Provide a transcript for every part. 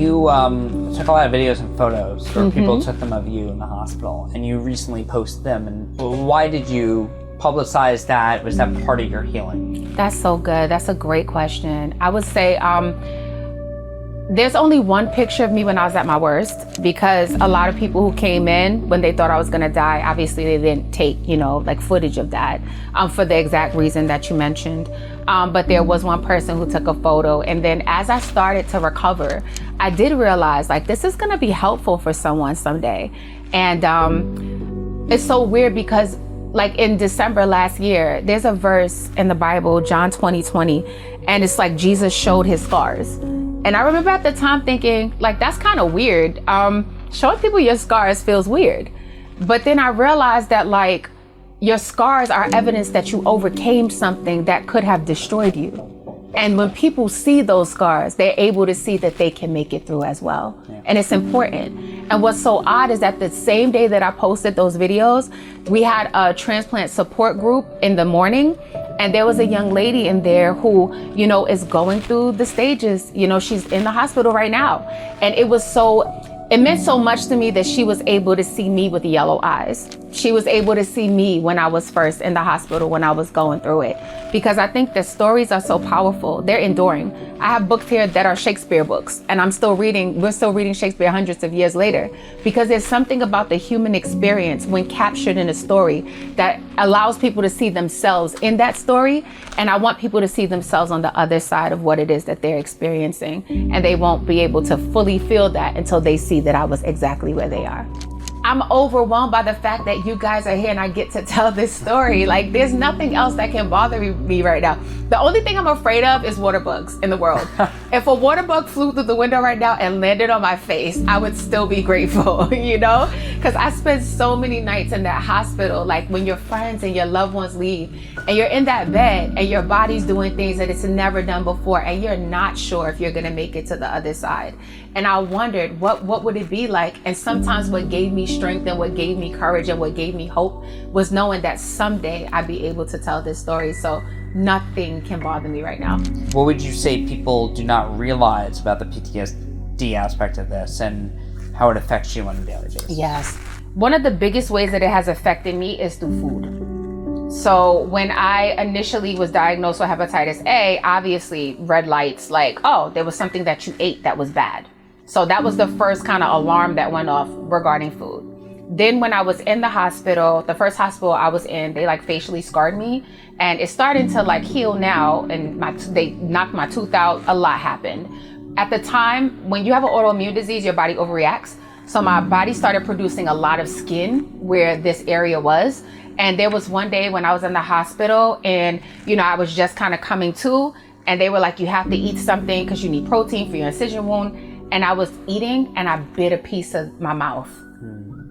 you took a lot of videos and photos, or people took them of you in the hospital, and you recently posted them. And why did you publicize that? Was that part of your healing? That's so good. That's a great question. I would say there's only one picture of me when I was at my worst, because a lot of people who came in when they thought I was gonna die, obviously they didn't take, like footage of that for the exact reason that you mentioned. But there was one person who took a photo. And then as I started to recover, I did realize like this is gonna be helpful for someone someday. And it's so weird because like in December last year, there's a verse in the Bible, John 20:20, and it's like Jesus showed his scars. And I remember at the time thinking, like, that's kind of weird. Showing people your scars feels weird. But then I realized that, like, your scars are evidence that you overcame something that could have destroyed you. And when people see those scars, they're able to see that they can make it through as well. Yeah. And it's important. And what's so odd is that the same day that I posted those videos, we had a transplant support group in the morning. And there was a young lady in there who, is going through the stages. She's in the hospital right now. And it meant so much to me that she was able to see me with yellow eyes. She was able to see me when I was first in the hospital, when I was going through it. Because I think the stories are so powerful. They're enduring. I have books here that are Shakespeare books, and we're still reading Shakespeare hundreds of years later, because there's something about the human experience when captured in a story that allows people to see themselves in that story. And I want people to see themselves on the other side of what it is that they're experiencing. And they won't be able to fully feel that until they see that I was exactly where they are. I'm overwhelmed by the fact that you guys are here and I get to tell this story. Like, there's nothing else that can bother me right now. The only thing I'm afraid of is water bugs in the world. If a water bug flew through the window right now and landed on my face, I would still be grateful, Because I spent so many nights in that hospital, like when your friends and your loved ones leave and you're in that bed and your body's doing things that it's never done before and you're not sure if you're gonna make it to the other side. And I wondered, what would it be like? And sometimes what gave me strength and what gave me courage and what gave me hope was knowing that someday I'd be able to tell this story. So nothing can bother me right now. What would you say people do not realize about the PTSD aspect of this and how it affects you on a daily basis? Yes. One of the biggest ways that it has affected me is through food. So when I initially was diagnosed with hepatitis A, obviously red lights, like, oh, there was something that you ate that was bad. So that was the first kind of alarm that went off regarding food. Then when I was in the hospital, the first hospital I was in, they like facially scarred me, and it's starting to like heal now, and they knocked my tooth out. A lot happened. At the time, when you have an autoimmune disease, your body overreacts. So my body started producing a lot of skin where this area was. And there was one day when I was in the hospital and, I was just kind of coming to, and they were like, you have to eat something because you need protein for your incision wound. And I was eating and I bit a piece of my mouth.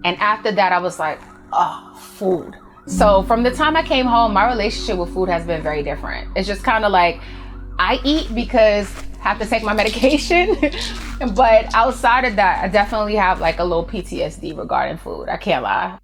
And after that, I was like, oh, food. So from the time I came home, my relationship with food has been very different. It's just kind of like, I eat because I have to take my medication. But outside of that, I definitely have like a little PTSD regarding food. I can't lie.